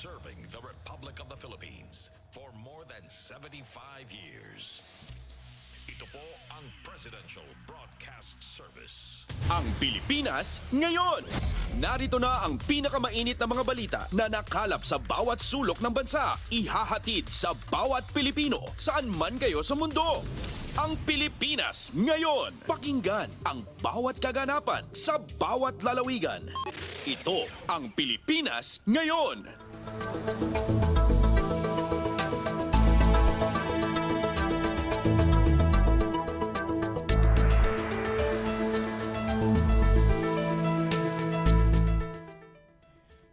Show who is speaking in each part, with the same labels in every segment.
Speaker 1: serving the Republic of the Philippines for more than 75 years. Ito po ang Presidential Broadcast Service.
Speaker 2: Ang Pilipinas ngayon. Narito na ang pinakamainit na mga balita na nakalap sa bawat sulok ng bansa. Ihahatid sa bawat Pilipino saan man kayo sa mundo. Ang Pilipinas ngayon. Pakinggan ang bawat kaganapan sa bawat lalawigan. Ito ang Pilipinas ngayon.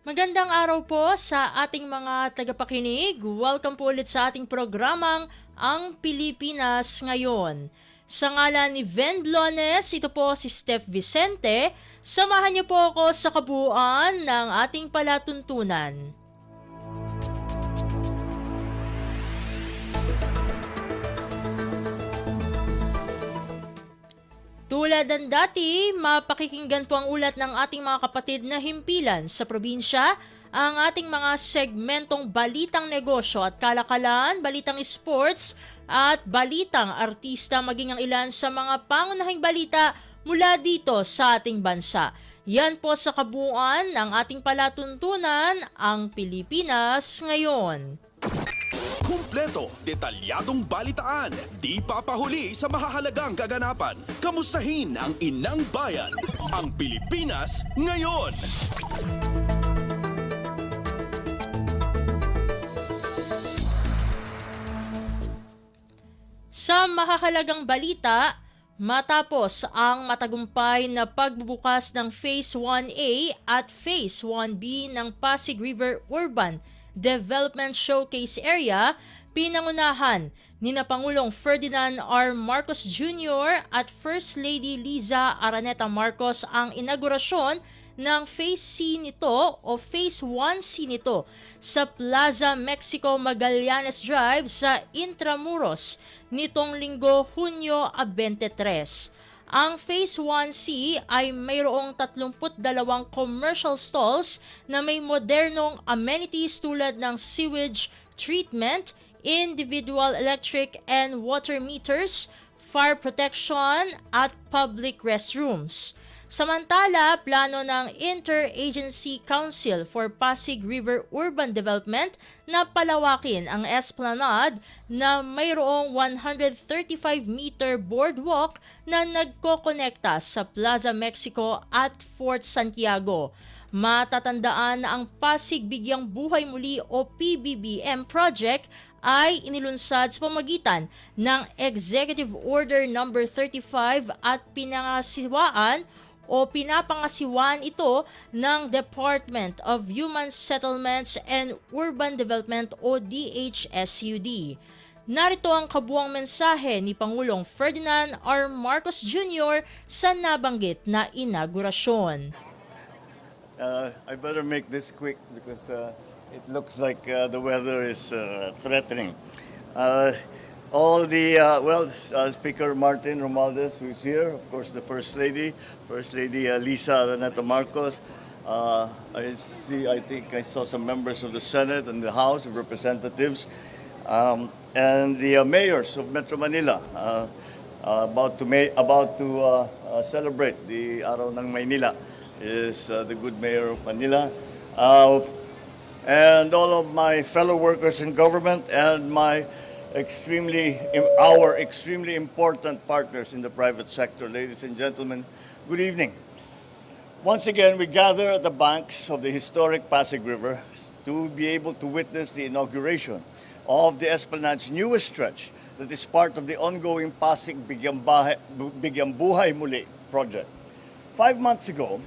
Speaker 3: Magandang araw po sa ating mga tagapakinig. Welcome po ulit sa ating programang Ang Pilipinas Ngayon. Sa ngalan ni Ven Blones, ito po si Steph Vicente. Samahan niyo po ako sa kabuuan ng ating palatuntunan. Tulad ng dati, mapakikinggan po ang ulat ng ating mga kapatid na himpilan sa probinsya, ang ating mga segmentong balitang negosyo at kalakalan, balitang sports at balitang artista, maging ang ilan sa mga pangunahing balita mula dito sa ating bansa. Yan po sa kabuuan ng ating palatuntunan, ang Pilipinas Ngayon.
Speaker 2: Kumpleto, detalyadong balitaan, di papahuli sa mahahalagang kaganapan. Kamustahin ang inang bayan, ang Pilipinas ngayon.
Speaker 3: Sa mahahalagang balita, matapos ang matagumpay na pagbubukas ng Phase 1A at Phase 1B ng Pasig River Urban Development Showcase Area, pinangunahan ni na Pangulong Ferdinand R. Marcos Jr. at First Lady Liza Araneta Marcos ang inaugurasyon ng Phase C nito o Phase 1C nito sa Plaza Mexico Magallanes Drive sa Intramuros nitong linggo Hunyo 23. Ang Phase 1C ay mayroong 32 commercial stalls na may modernong amenities tulad ng sewage treatment, individual electric and water meters, fire protection at public restrooms. Samantala, plano ng Interagency Council for Pasig River Urban Development na palawakin ang esplanade na mayroong 135-meter boardwalk na nagkokonekta sa Plaza Mexico at Fort Santiago. Matatandaan na ang Pasig Bigyang Buhay Muli o PBBM project ay inilunsad sa pamagitan ng Executive Order No. 35 at pinapangasiwaan ito ng Department of Human Settlements and Urban Development o DHSUD. Narito ang kabuuang mensahe ni Pangulong Ferdinand R. Marcos Jr. sa nabanggit na inaugurasyon.
Speaker 4: I better make this quick because it looks like the weather is threatening. Speaker Martin Romualdez, who's here, of course, the First Lady Liza Araneta Marcos. I think I saw some members of the Senate and the House of Representatives, and the mayors of Metro Manila about to celebrate the Araw ng Maynila. Is the good mayor of Manila, and all of my fellow workers in government and our extremely important partners in the private sector. Ladies and gentlemen, good evening. Once again, we gather at the banks of the historic Pasig River to be able to witness the inauguration of the Esplanade's newest stretch that is part of the ongoing Pasig Bigyang Buhay Muli project. 5 months ago,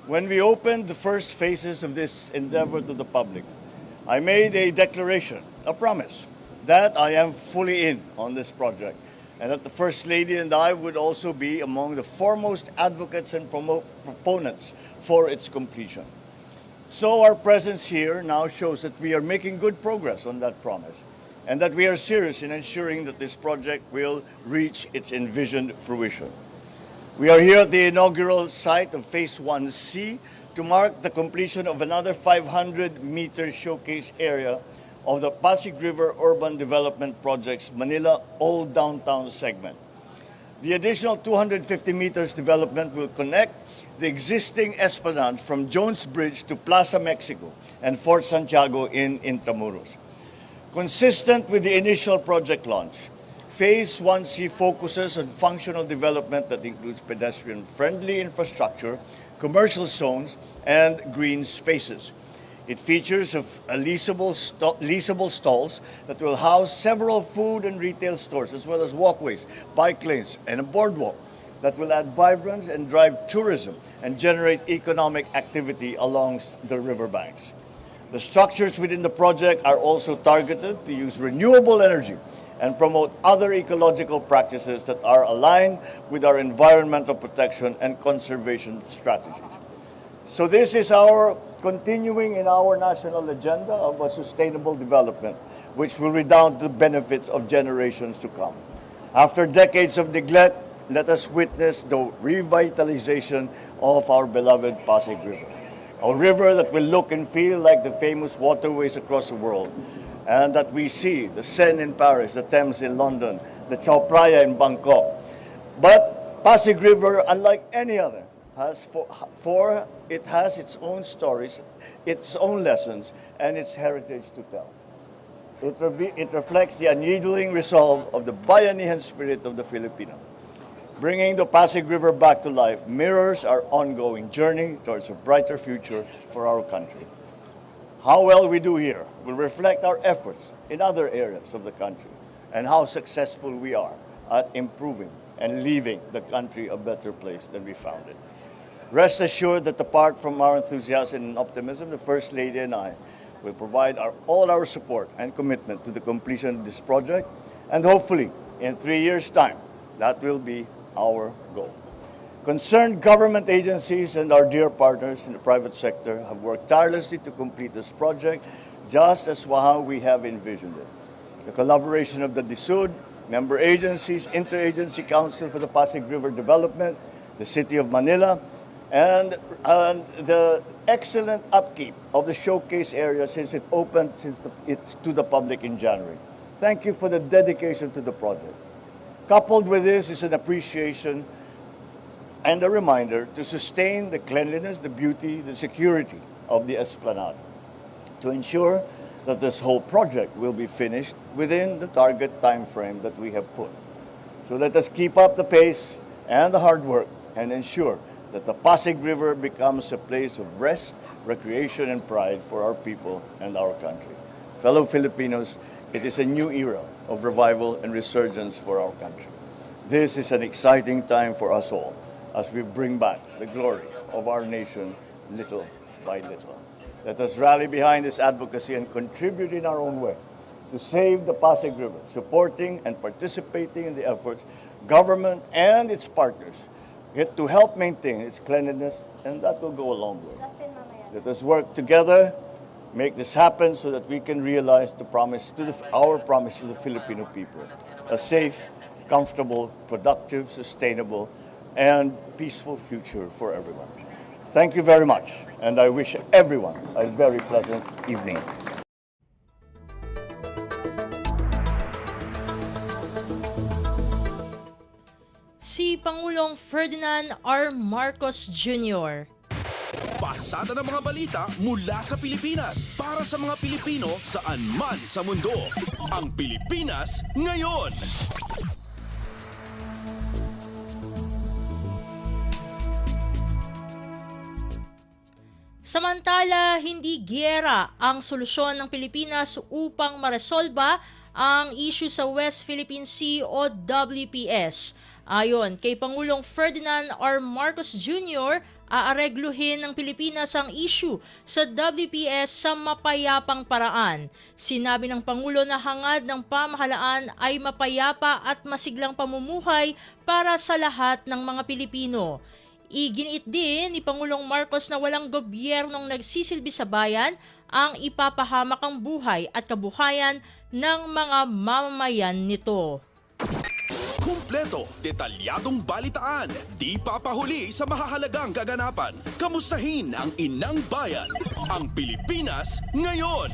Speaker 4: when we opened the first phases of this endeavor to the public, I made a declaration, a promise, that I am fully in on this project and that the First Lady and I would also be among the foremost advocates and proponents for its completion. So our presence here now shows that we are making good progress on that promise and that we are serious in ensuring that this project will reach its envisioned fruition. We are here at the inaugural site of Phase 1C to mark the completion of another 500-meter showcase area of the Pasig River Urban Development Project's Manila Old Downtown segment. The additional 250 meters development will connect the existing esplanade from Jones Bridge to Plaza Mexico and Fort Santiago in Intramuros. Consistent with the initial project launch, Phase 1C focuses on functional development that includes pedestrian-friendly infrastructure, commercial zones, and green spaces. It features leasable stalls that will house several food and retail stores, as well as walkways, bike lanes, and a boardwalk that will add vibrance and drive tourism and generate economic activity along the riverbanks. The structures within the project are also targeted to use renewable energy and promote other ecological practices that are aligned with our environmental protection and conservation strategies. So this is our continuing in our national agenda of a sustainable development, which will redound to the benefits of generations to come. After decades of neglect, let us witness the revitalization of our beloved Pasig River, a river that will look and feel like the famous waterways across the world, and that we see the Seine in Paris, the Thames in London, the Chao Phraya in Bangkok. But Pasig River, unlike any other, it has its own stories, its own lessons, and its heritage to tell. It reflects the unyielding resolve of the Bayanihan spirit of the Filipino. Bringing the Pasig River back to life mirrors our ongoing journey towards a brighter future for our country. How well we do here will reflect our efforts in other areas of the country and how successful we are at improving and leaving the country a better place than we found it. Rest assured that apart from our enthusiasm and optimism, the First Lady and I will provide all our support and commitment to the completion of this project, and hopefully in 3 years' time, that will be our goal. Concerned government agencies and our dear partners in the private sector have worked tirelessly to complete this project just as how we have envisioned it. The collaboration of the DSUD, member agencies, Interagency Council for the Pasig River Development, the City of Manila, and the excellent upkeep of the showcase area since it opened it's to the public in January. Thank you for the dedication to the project. Coupled with this is an appreciation and a reminder to sustain the cleanliness, the beauty, the security of the esplanade, to ensure that this whole project will be finished within the target time frame that we have put. So let us keep up the pace and the hard work and ensure that the Pasig River becomes a place of rest, recreation, and pride for our people and our country. Fellow Filipinos, it is a new era of revival and resurgence for our country. This is an exciting time for us all as we bring back the glory of our nation little by little. Let us rally behind this advocacy and contribute in our own way to save the Pasig River, supporting and participating in the efforts, government and its partners, to help maintain its cleanliness, and that will go a long way. Let us work together, make this happen so that we can realize our promise to the Filipino people, a safe, comfortable, productive, sustainable, and peaceful future for everyone. Thank you very much, and I wish everyone a very pleasant evening.
Speaker 3: Si Pangulong Ferdinand R. Marcos Jr.
Speaker 2: Pasada ng mga balita mula sa Pilipinas para sa mga Pilipino saan man sa mundo. Ang Pilipinas ngayon.
Speaker 3: Samantala, hindi giyera ang solusyon ng Pilipinas upang maresolba ang issue sa West Philippine Sea o WPS. Ayon kay Pangulong Ferdinand R. Marcos Jr., aaregluhin ng Pilipinas ang issue sa WPS sa mapayapang paraan. Sinabi ng Pangulo na hangad ng pamahalaan ay mapayapa at masiglang pamumuhay para sa lahat ng mga Pilipino. Iginiit din ni Pangulong Marcos na walang gobyernong nagsisilbi sa bayan ang ipapahamak ang buhay at kabuhayan ng mga mamamayan nito.
Speaker 2: Kumpleto, detalyadong balitaan, di papahuli sa mahahalagang kaganapan. Kamustahin ang inang bayan, ang Pilipinas ngayon.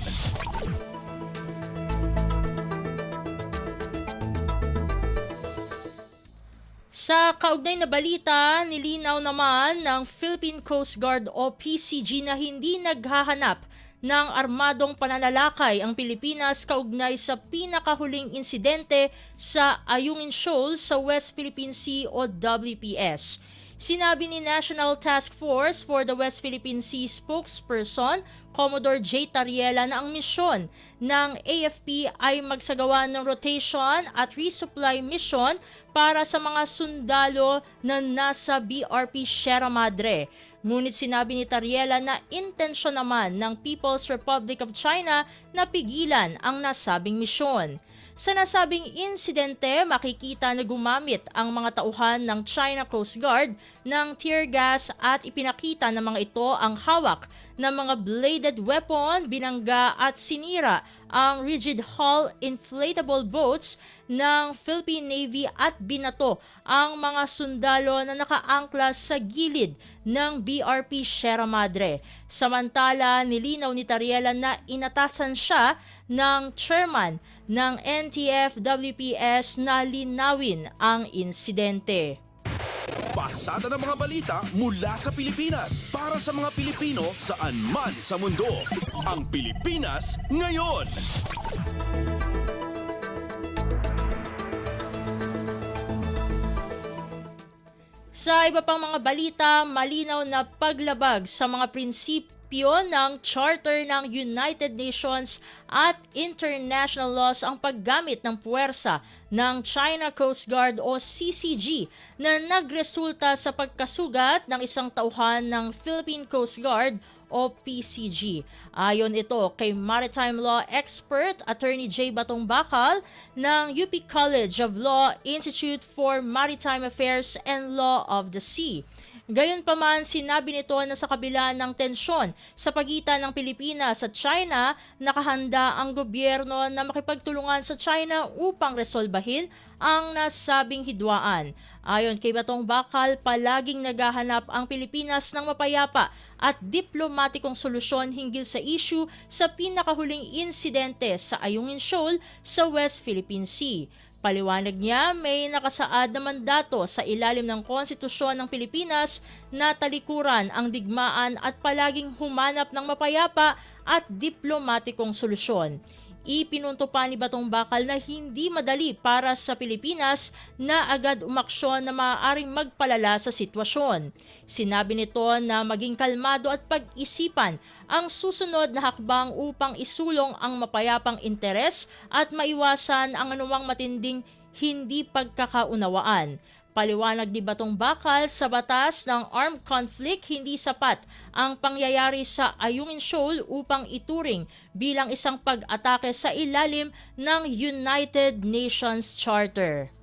Speaker 3: Sa kaugnay na balita, nilinaw naman ng Philippine Coast Guard o PCG na hindi naghahanap ng armadong pananalakay ang Pilipinas kaugnay sa pinakahuling insidente sa Ayungin Shoal sa West Philippine Sea o WPS. Sinabi ni National Task Force for the West Philippine Sea spokesperson Commodore J. Tariela na ang misyon ng AFP ay magsagawa ng rotation at resupply mission para sa mga sundalo na nasa BRP Sierra Madre. Ngunit sinabi ni Tariela na intensyon naman ng People's Republic of China na pigilan ang nasabing misyon. Sa nasabing insidente, makikita na gumamit ang mga tauhan ng China Coast Guard ng tear gas at ipinakita ng mga ito ang hawak ng mga bladed weapon, binangga at sinira ang rigid hull inflatable boats ng Philippine Navy at binato ang mga sundalo na nakaangkla sa gilid ng BRP Sierra Madre. Samantala, nilinaw ni Tariela na inatasan siya ng chairman ng NTF-WPS na linawin ang insidente.
Speaker 2: Pasada ng mga balita mula sa Pilipinas para sa mga Pilipino saan man sa mundo. Ang Pilipinas ngayon.
Speaker 3: Sa iba pang mga balita, malinaw na paglabag sa mga prinsipyo ng Charter ng United Nations at international laws ang paggamit ng puwersa ng China Coast Guard o CCG na nagresulta sa pagkasugat ng isang tauhan ng Philippine Coast Guard o PCG. Ayon ito kay maritime law expert Attorney J. Batong Bakal ng UP College of Law Institute for Maritime Affairs and Law of the Sea. Gayunpaman, sinabi nito na sa kabila ng tensyon sa pagitan ng Pilipinas at China, nakahanda ang gobyerno na makipagtulungan sa China upang resolbahin ang nasabing hidwaan. Ayon kay Batong Bakal, palaging naghahanap ang Pilipinas ng mapayapa at diplomatikong solusyon hinggil sa issue sa pinakahuling insidente sa Ayungin Shoal sa West Philippine Sea. Paliwanag niya, may nakasaad na mandato sa ilalim ng Konstitusyon ng Pilipinas na talikuran ang digmaan at palaging humanap ng mapayapa at diplomatikong solusyon. Ipinunto pa ni Batong Bakal na hindi madali para sa Pilipinas na agad umaksyon na maaaring magpalala sa sitwasyon. Sinabi nito na maging kalmado at pag-isipan ang susunod na hakbang upang isulong ang mapayapang interes at maiwasan ang anumang matinding hindi pagkakaunawaan. Paliwanag ni Batong Bakal, sa batas ng armed conflict, hindi sapat ang pangyayari sa Ayungin Shoal upang ituring bilang isang pag-atake sa ilalim ng United Nations Charter.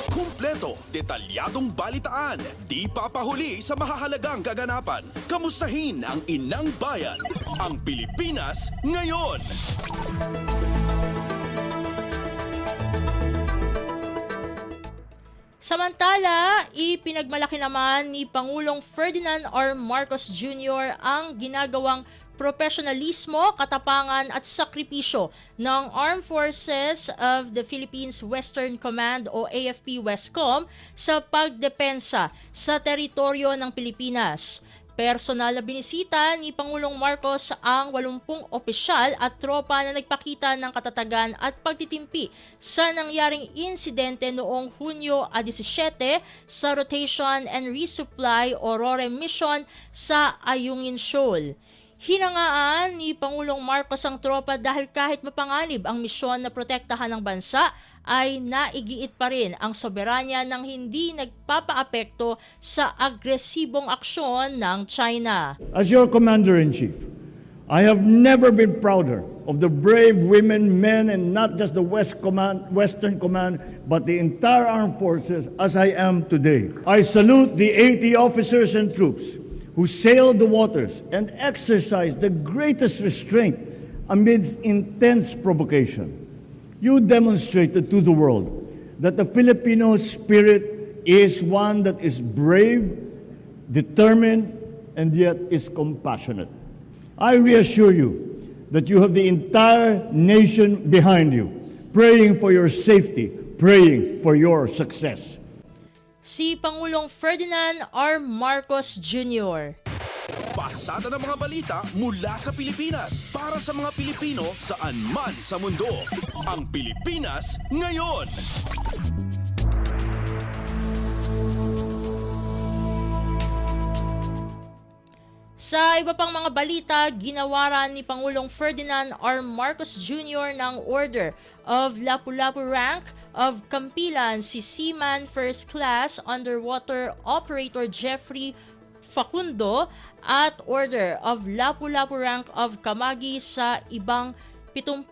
Speaker 2: Kumpleto, detalyadong balitaan, di papahuli sa mahahalagang kaganapan. Kamustahin ang inang bayan, ang Pilipinas ngayon.
Speaker 3: Samantala, ipinagmalaki naman ni Pangulong Ferdinand R. Marcos Jr. ang ginagawang profesionalismo, katapangan at sakripisyo ng Armed Forces of the Philippines Western Command o AFP Westcom sa pagdepensa sa teritoryo ng Pilipinas. Personal na binisita ni Pangulong Marcos ang 80 opisyal at tropa na nagpakita ng katatagan at pagtitimpi sa nangyaring insidente noong Hunyo 17 sa Rotation and Resupply o RORE mission sa Ayungin Shoal. Hinangaan ni Pangulong Marcos ang tropa dahil kahit mapanganib ang misyon na protektahan ng bansa, ay naigiit pa rin ang soberanya ng hindi nagpapaapekto sa agresibong aksyon ng China.
Speaker 4: As your Commander-in-Chief, I have never been prouder of the brave women, men, and not just the Western Command, but the entire armed forces as I am today. I salute the 80 officers and troops who sailed the waters and exercised the greatest restraint amidst intense provocation. You demonstrated to the world that the Filipino spirit is one that is brave, determined, and yet is compassionate. I reassure you that you have the entire nation behind you, praying for your safety, praying for your success.
Speaker 3: Si Pangulong Ferdinand R. Marcos Jr.
Speaker 2: Pasada ng mga balita mula sa Pilipinas para sa mga Pilipino saan man sa mundo. Ang Pilipinas ngayon.
Speaker 3: Sa iba pang mga balita, ginawaran ni Pangulong Ferdinand R. Marcos Jr. ng Order of Lapu-Lapu Rank of Kampilan si Seaman First Class Underwater Operator Jeffrey Facundo at Order of Lapu-Lapu Rank of Kamagi sa ibang 70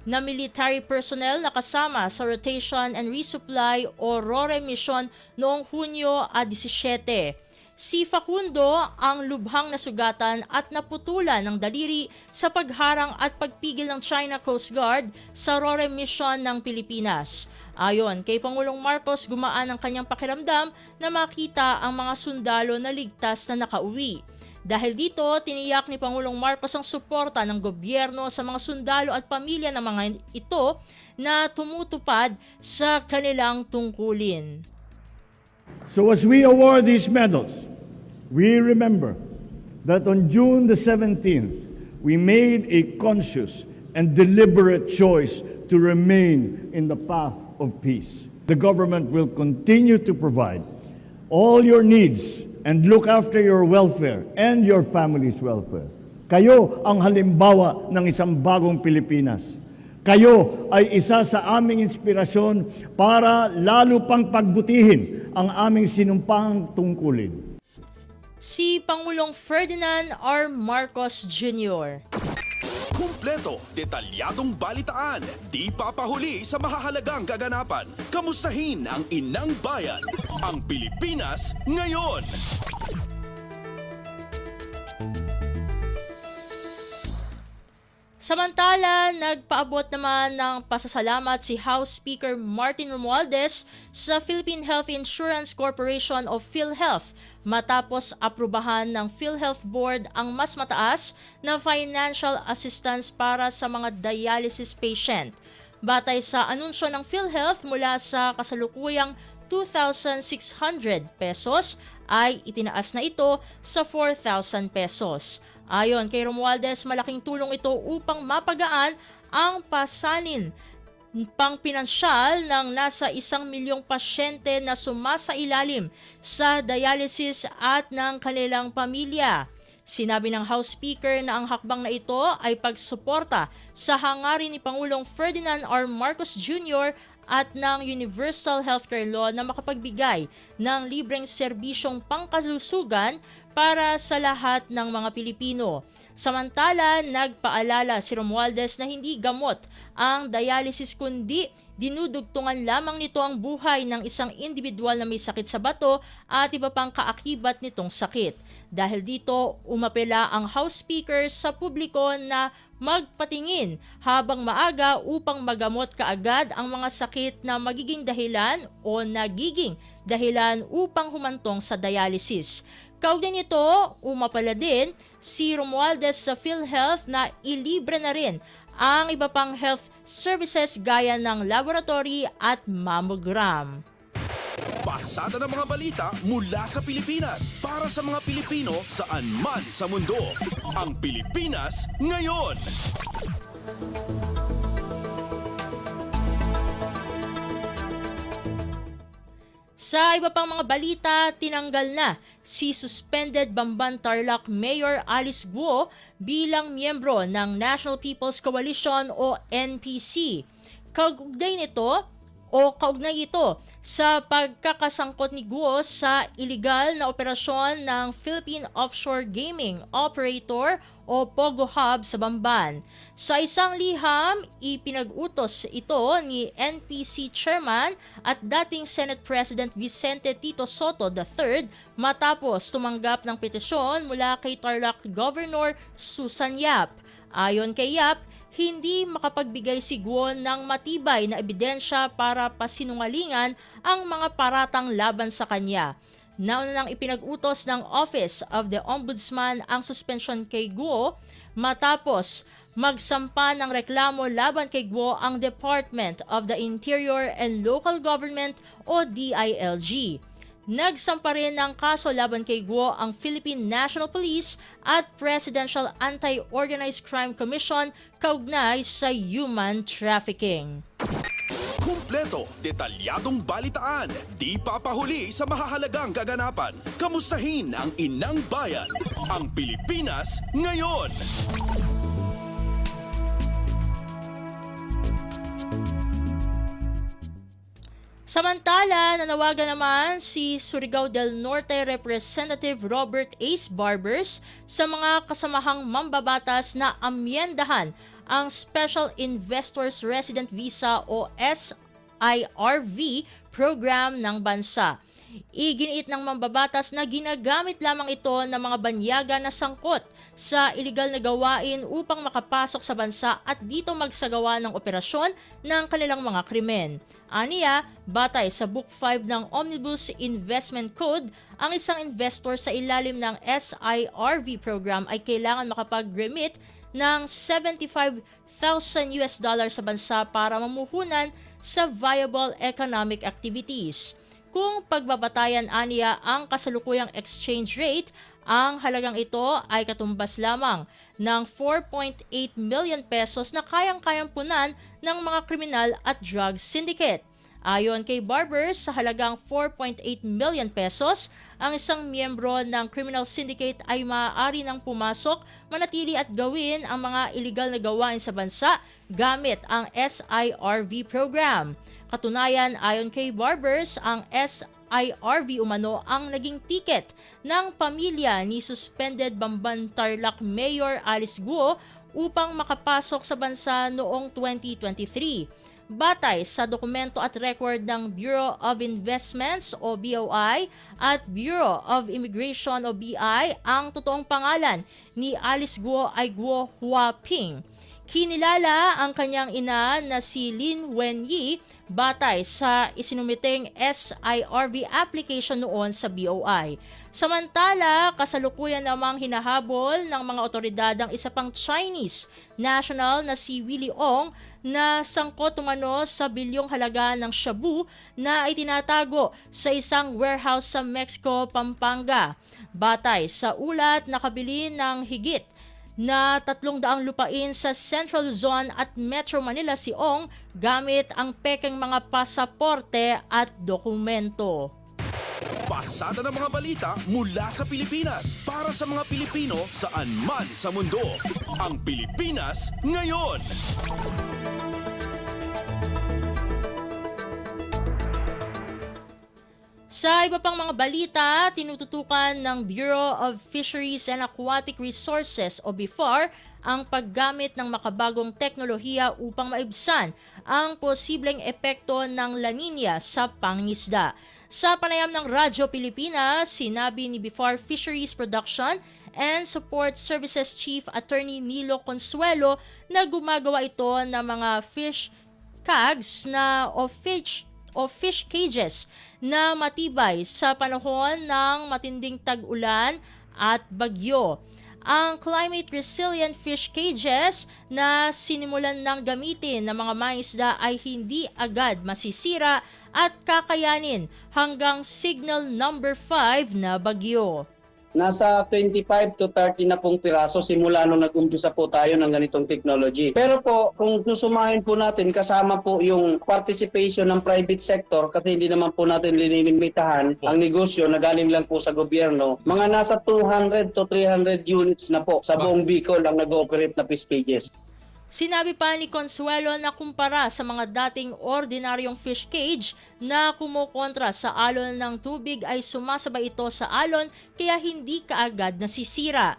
Speaker 3: na military personnel na kasama sa Rotation and Resupply o RORE mission noong Hunyo 17. Si Facundo ang lubhang nasugatan at naputulan ng daliri sa pagharang at pagpigil ng China Coast Guard sa RORE mission ng Pilipinas. Ayon kay Pangulong Marcos, gumaan ang kanyang pakiramdam na makita ang mga sundalo na ligtas na nakauwi. Dahil dito, tiniyak ni Pangulong Marcos ang suporta ng gobyerno sa mga sundalo at pamilya ng mga ito na tumutupad sa kanilang tungkulin.
Speaker 4: So as we award these medals, we remember that on June the 17th, we made a conscious and deliberate choice to remain in the path of peace. The government will continue to provide all your needs and look after your welfare and your family's welfare. Kayo ang halimbawa ng isang bagong Pilipinas. Kayo ay isa sa aming inspirasyon para lalo pang pagbutihin ang aming sinumpang tungkulin.
Speaker 3: Si Pangulong Ferdinand R. Marcos Jr.
Speaker 2: Kumpleto, detalyadong balitaan, di papahuli sa mahahalagang kaganapan. Kamustahin ang inang bayan, ang Pilipinas ngayon.
Speaker 3: Samantala, nagpaabot naman ng pasasalamat si House Speaker Martin Romualdez sa Philippine Health Insurance Corporation o PhilHealth matapos aprubahan ng PhilHealth Board ang mas mataas na financial assistance para sa mga dialysis patient. Batay sa anunsyo ng PhilHealth, mula sa kasalukuyang 2,600 pesos ay itinaas na ito sa 4,000 pesos. Ayon kay Romualdez, malaking tulong ito upang mapagaan ang pasalin pangpinansyal ng nasa 1 milyong pasyente na sumasailalim sa dialysis at ng kanilang pamilya. Sinabi ng House Speaker na ang hakbang na ito ay pagsuporta sa hangarin ni Pangulong Ferdinand R. Marcos Jr. at ng Universal Healthcare Law na makapagbigay ng libreng serbisyong pangkalusugan para sa lahat ng mga Pilipino. Samantala, nagpaalala si Romualdez na hindi gamot ang dialysis kundi dinudugtungan lamang nito ang buhay ng isang individual na may sakit sa bato at iba pang kaakibat nitong sakit. Dahil dito, umapela ang House Speaker sa publiko na magpatingin habang maaga upang magamot kaagad ang mga sakit na magiging dahilan o nagiging dahilan upang humantong sa dialysis. Kaugnay nito, umapala din si Romualdez sa PhilHealth na ilibre na rin ang iba pang health services gaya ng laboratory at mammogram.
Speaker 2: Pasada ng mga balita mula sa Pilipinas para sa mga Pilipino saan man sa mundo. Ang Pilipinas ngayon.
Speaker 3: Sa iba pang mga balita, tinanggal na si suspended Bamban Tarlac Mayor Alice Guo bilang miyembro ng National People's Coalition o NPC. Kaugnay ito sa pagkakasangkot ni Guo sa iligal na operasyon ng Philippine Offshore Gaming Operator o POGO Hub sa Bamban. Sa isang liham, ipinag-utos ito ni NPC Chairman at dating Senate President Vicente Tito Soto III matapos tumanggap ng petisyon mula kay Tarlac Governor Susan Yap. Ayon kay Yap, hindi makapagbigay si Guo ng matibay na ebidensya para pasinungalingan ang mga paratang laban sa kanya. Nauna nang ipinag-utos ng Office of the Ombudsman ang suspension kay Guo matapos magsampa ng reklamo laban kay Guo ang Department of the Interior and Local Government o DILG. Nagsampa rin ng kaso laban kay Guo ang Philippine National Police at Presidential Anti-Organized Crime Commission kaugnay sa human trafficking.
Speaker 2: Kumpleto, detalyadong balitaan, di papahuli sa mahahalagang kaganapan. Kamustahin ang inang bayan, ang Pilipinas ngayon.
Speaker 3: Samantala, nanawagan naman si Surigao del Norte Representative Robert Ace Barbers sa mga kasamahang mambabatas na amyendahan ang Special Investors Resident Visa o SIRV program ng bansa. Iginiit ng mambabatas na ginagamit lamang ito ng mga banyaga na sangkot sa iligal na gawain upang makapasok sa bansa at dito magsagawa ng operasyon ng kanilang mga krimen. Aniya, batay sa Book 5 ng Omnibus Investment Code, ang isang investor sa ilalim ng SIRV program ay kailangan makapag-remit ng $75,000 sa bansa para mamuhunan sa viable economic activities. Kung pagbabatayan aniya ang kasalukuyang exchange rate, ang halagang ito ay katumbas lamang ng 4.8 million pesos na kayang-kayang punan ng mga kriminal at drug syndicate. Ayon kay Barbers, sa halagang 4.8 million pesos, ang isang miyembro ng criminal syndicate ay maaari nang pumasok, manatili at gawin ang mga iligal na gawain sa bansa gamit ang SIRV program. Katunayan, ayon kay Barbers, ang SIRV umano ang naging tiket ng pamilya ni suspended Bamban Tarlac Mayor Alice Guo upang makapasok sa bansa noong 2023. Batay sa dokumento at record ng Bureau of Investments o BOI at Bureau of Immigration o BI, ang totoong pangalan ni Alice Guo ay Guo Huaping. Kinilala ang kanyang ina na si Lin Wenyi batay sa isinumiting SIRV application noon sa BOI. Samantala, kasalukuyan namang hinahabol ng mga otoridad ang isa pang Chinese national na si Willie Ong na sangkot umano sa bilyong halaga ng shabu na itinatago sa isang warehouse sa Mexico, Pampanga. Batay sa ulat, nakabili ng higit na 300 lupain sa Central Luzon at Metro Manila si Ong gamit ang pekeng mga pasaporte at dokumento.
Speaker 2: Pasada ng mga balita mula sa Pilipinas para sa mga Pilipino saan man sa mundo. Ang Pilipinas ngayon.
Speaker 3: Sa iba pang mga balita, tinututukan ng Bureau of Fisheries and Aquatic Resources o BIFAR ang paggamit ng makabagong teknolohiya upang maibsan ang posibleng epekto ng La Nina sa pangingisda. Sa panayam ng Radyo Pilipinas, sinabi ni BIFAR Fisheries Production and Support Services Chief Attorney Nilo Consuelo na gumagawa ito ng mga fish cages o fish cages na matibay sa panahon ng matinding tag-ulan at bagyo. Ang climate resilient fish cages na sinimulan ng gamitin ng mga mangisda ay hindi agad masisira at kakayanin hanggang signal number 5 na bagyo.
Speaker 5: Nasa 25 to 30 na pong piraso simula nung nag-umpisa po tayo ng ganitong technology. Pero po, kung susumahin po natin, kasama po yung participation ng private sector kasi hindi naman po natin linilimitahan ang negosyo na galing lang po sa gobyerno. Mga nasa 200 to 300 units na po sa buong Bicol ang nag-ooperate na fish cages.
Speaker 3: Sinabi pa ni Consuelo na kumpara sa mga dating ordinaryong fish cage na kumukontra sa alon ng tubig ay sumasabay ito sa alon kaya hindi kaagad nasisira.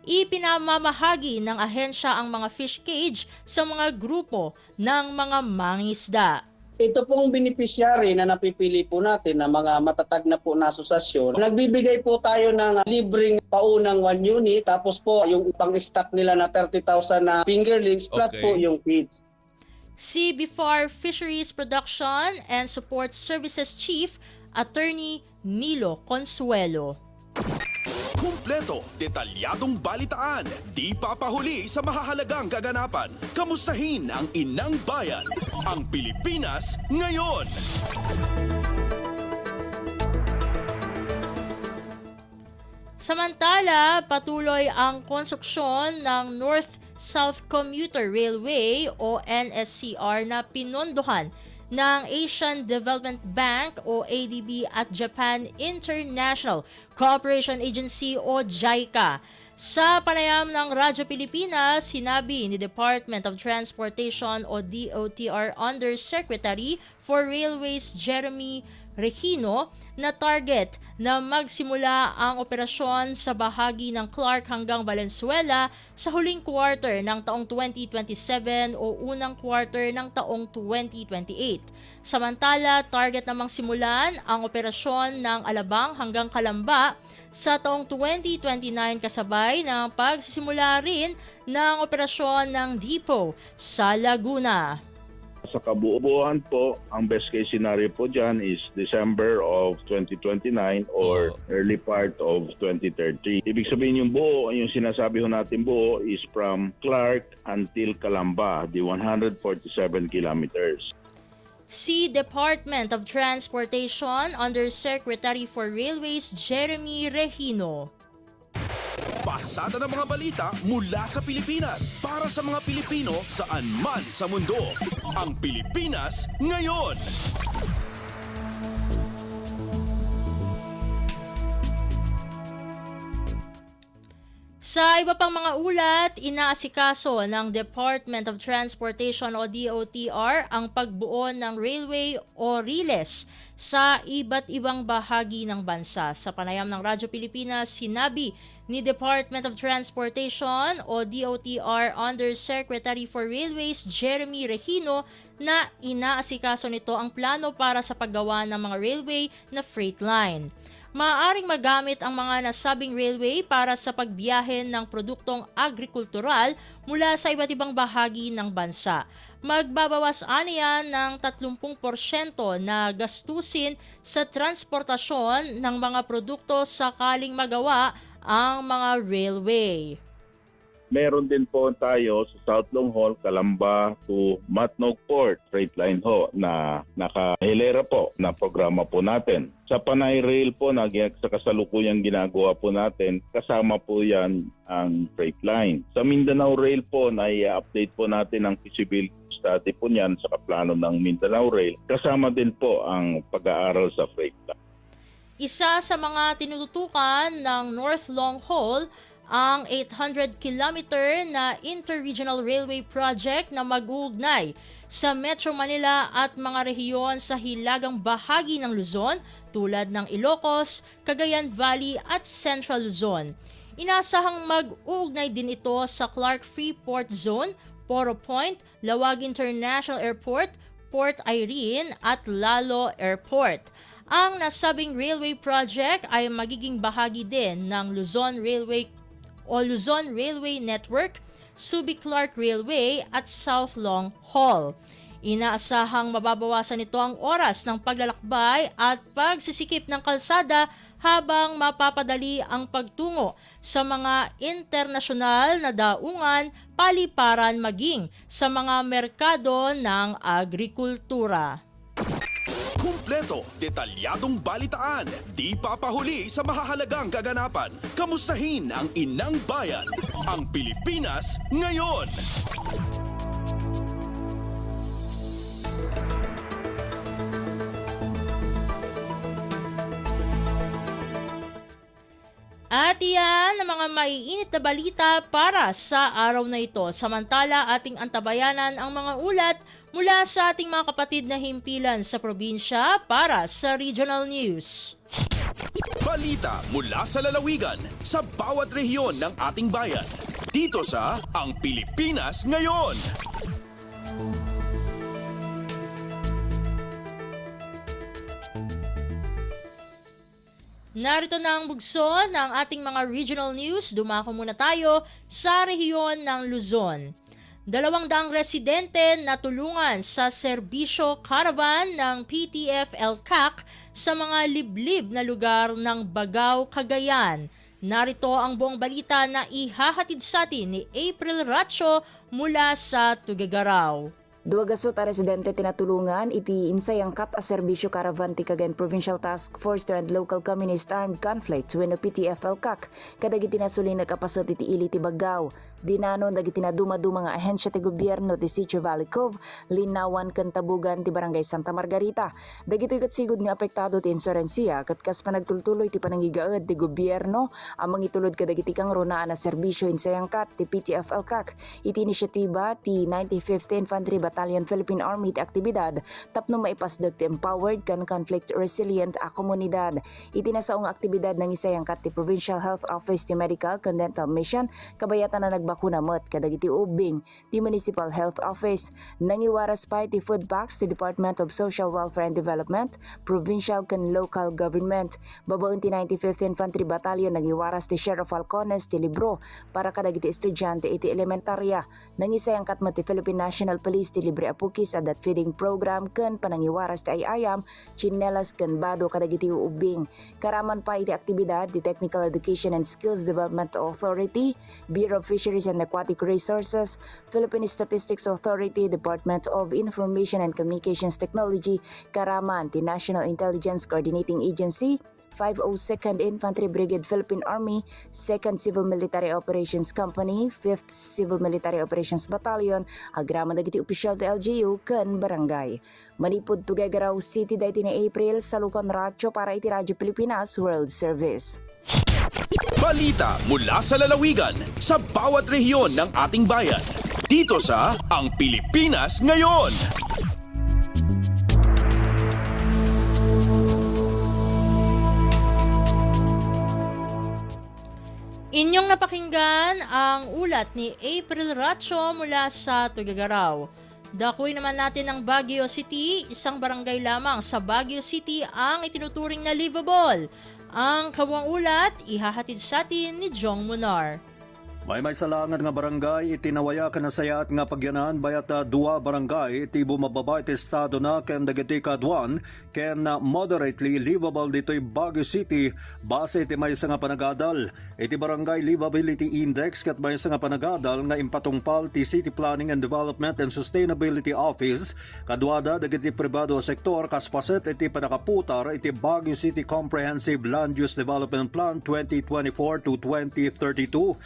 Speaker 3: Ipinamamahagi ng ahensya ang mga fish cage sa mga grupo ng mga mangisda.
Speaker 5: Ito pong beneficiary na napipili po natin na mga matatag na po na asosasyon, nagbibigay po tayo ng libreng paunang 1 unit, tapos po yung pang-stock nila na 30,000 na fingerlings, plus
Speaker 6: Okay.
Speaker 5: po yung feeds.
Speaker 3: Si BIFAR Fisheries Production and Support Services Chief, Attorney Nilo Consuelo.
Speaker 2: Kumpleto, detalyadong balitaan, di papahuli sa mahahalagang kaganapan. Kamustahin ang inang bayan, ang Pilipinas ngayon.
Speaker 3: Samantala, patuloy ang konstruksyon ng North-South Commuter Railway o NSCR na pinondohan ng Asian Development Bank o ADB at Japan International Cooperation Agency o JICA. Sa panayam ng Radyo Pilipinas, sinabi ni Department of Transportation o DOTR Undersecretary for Railways Jeremy Regino na target na magsimula ang operasyon sa bahagi ng Clark hanggang Valenzuela sa huling quarter ng taong 2027 o unang quarter ng taong 2028. Samantala, target namang simulan ang operasyon ng Alabang hanggang Calamba sa taong 2029 kasabay ng pagsisimula rin ng operasyon ng depot sa Laguna.
Speaker 7: Sa kabuuan po, ang best case scenario po dyan is December of 2029 or early part of 2030. Ibig sabihin yung buo, yung sinasabi ho natin buo is from Clark until Calamba, the 147 kilometers.
Speaker 3: Si Department of Transportation Undersecretary for Railways Jeremy Regino.
Speaker 2: Pasada ng mga balita mula sa Pilipinas para sa mga Pilipino saan man sa mundo. Ang Pilipinas ngayon.
Speaker 3: Sa iba pang mga ulat, inaasikaso ng Department of Transportation o DOTR ang pagbuo ng railway o riles sa iba't ibang bahagi ng bansa. Sa panayam ng Radyo Pilipinas, sinabi ni Department of Transportation o DOTR Undersecretary for Railways Jeremy Regino na inaasikaso nito ang plano para sa paggawa ng mga railway na freight line. Maaaring magamit ang mga nasabing railway para sa pagbiyahe ng produktong agrikultural mula sa iba't ibang bahagi ng bansa. Magbabawas aniyan ng 30% na gastusin sa transportasyon ng mga produkto sakaling magawa ang mga railway.
Speaker 7: Meron din po tayo sa South Long Haul, Calamba to Matnog Port, freight line ho, na nakahilera po na programa po natin. Sa Panay Rail po, sa kasalukuyang ginagawa po natin, kasama po yan ang freight line. Sa Mindanao Rail po, na-update po natin ang feasibility study po niyan sa kaplano ng Mindanao Rail. Kasama din po ang pag-aaral sa freight line.
Speaker 3: Isa sa mga tinututukan ng North Long Haul ang 800-kilometer na interregional railway project na mag-uugnay sa Metro Manila at mga rehiyon sa hilagang bahagi ng Luzon tulad ng Ilocos, Cagayan Valley at Central Luzon. Inasahang mag-uugnay din ito sa Clark Freeport Zone, Poro Point, Lawag International Airport, Port Irene at Lalo Airport. Ang nasabing railway project ay magiging bahagi din ng Luzon Railway Network, Subic-Clark Railway at South Long Haul. Inaasahang mababawasan nito ang oras ng paglalakbay at pagsisikip ng kalsada habang mapapadali ang pagtungo sa mga internasyonal na daungan, paliparan maging sa mga merkado ng agrikultura.
Speaker 2: Kumpleto, detalyadong balitaan, di papahuli sa mahahalagang kaganapan. Kamustahin ang inang bayan, ang Pilipinas ngayon.
Speaker 3: At iyan ang mga maiinit na balita para sa araw na ito. Samantala, ating antabayanan ang mga ulat mula sa ating mga kapatid na himpilan sa probinsya para sa Regional News.
Speaker 2: Balita mula sa lalawigan sa bawat rehiyon ng ating bayan. Dito sa Ang Pilipinas Ngayon.
Speaker 3: Narito na ang bugso ng ating mga regional news. Dumako muna tayo sa rehiyon ng Luzon. 200 residente na tulungan sa serbisyo caravan ng PTF-LCAC sa mga liblib na lugar ng Bagao, Cagayan. Narito ang buong balita na ihahatid sa atin ni April Ratio mula sa Tuguegarao.
Speaker 6: Duwagasot a residente tinatulungan iti insayang kat a serbisyo caravan ti Cagayan Provincial Task Force to End Local Communist Armed Conflict wenno PTF-LCAC kadagiti nasuli nagkapasat iti ili ti Bagao. Dinano dagiti naduma-duma nga ahensya ti gobyerno ti Sitio Valley Cove, Linawan ken Tabugan ti Barangay Santa Margarita. Dagitoy ket sigud nga apektado ti insurensiya ket kas panagtultuloy ti panangigaed ti gobyerno amang itulod kadagiti kang runaan a serbisyo insayang kat ti PTF-LCAC. Iti inisyatiba ti 95th Infantry Battalion Philippine Army ti aktibidad tapno maipasdag ti empowered ken conflict resilient a komunidad. Iti nasaong aktibidad ng isayang kat ti Provincial Health Office ti Medical ken Dental Mission kabayatan na nagbakuna met kadagiti ubing ti Municipal Health Office. Nangiwaras pa ti food packs ti Department of Social Welfare and Development, Provincial ken Local Government. Babaon ti 95th Infantry Battalion nangiwaras ti Sheriff Falcones ti libro para kadagiti estudyante iti elementarya. Nangisayang kat met ti Philippine National Police ti libre apukis adat feeding program ken panangiwaras ti ayayam, chinelas ken bado kadagiti ubing. Karaman pa iti aktibidad ti Technical Education and Skills Development Authority, Bureau of Fisheries and Aquatic Resources, Philippine Statistics Authority, Department of Information and Communications Technology, karaman ti National Intelligence Coordinating Agency, 502nd Infantry Brigade Philippine Army, 2nd Civil Military Operations Company, 5th Civil Military Operations Battalion, agraman dagiti opisyal ti LGU ken barangay. Manipud Tuguegarao City dayti ni April sa Lucan Ratio para iti Radyo Pilipinas World Service.
Speaker 2: Balita mula sa lalawigan sa bawat rehiyon ng ating bayan. Dito sa Ang Pilipinas Ngayon.
Speaker 3: Inyong napakinggan ang ulat ni April Ratio mula sa Tuguegarao. Dakuin naman natin ang Baguio City, isang barangay lamang sa Baguio City ang itinuturing na livable. Ang kabuang ulat, ihahatid sa atin ni Jong Munar.
Speaker 8: May salangan nga barangay itinawaya ka na sayat nga pagyanan bayat dua barangay iti bumababa iti estado na ken dagiti kadwan ken moderately livable dito'y Baguio City base iti may nga panagadal. Iti barangay livability index ket may nga panagadal nga impatungpal ti City Planning and Development and Sustainability Office kadwada dagiti pribado sektor kaspaset iti panakaputar iti Baguio City Comprehensive Land Use Development Plan 2024 to 2032.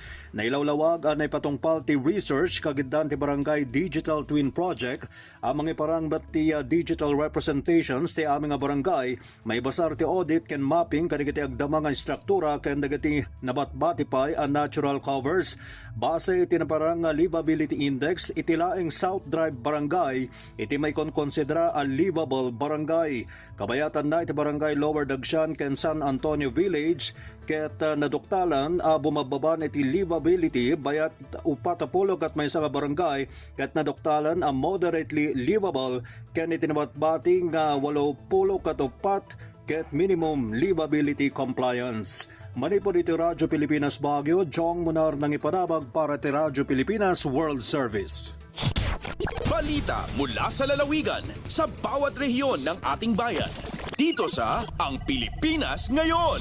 Speaker 8: Nailawlawag anay patungpal ti research kagiddan ti Barangay Digital Twin Project amang iparangbat ti digital representations ti aming barangay may basar ti audit ken mapping kadagiti agdama nga struktura ken dagiti nabatbatipay a natural covers base iti naparang livability index iti laeng South Drive Barangay iti may konsidera a livable barangay. Kabayatan na iti Barangay Lower Dagsyan ken San Antonio Village ket naduktalan bumababan iti livability bayat upatapulog at may nga barangay ket naduktalan a moderately livable ken iti nabatbating 84 ket minimum livability compliance. Manipod iti Radyo Pilipinas Baguio, Jong Munar nang ipanabag para iti Radyo Pilipinas World Service.
Speaker 2: Balita mula sa lalawigan sa bawat rehiyon ng ating bayan. Dito sa Ang Pilipinas Ngayon.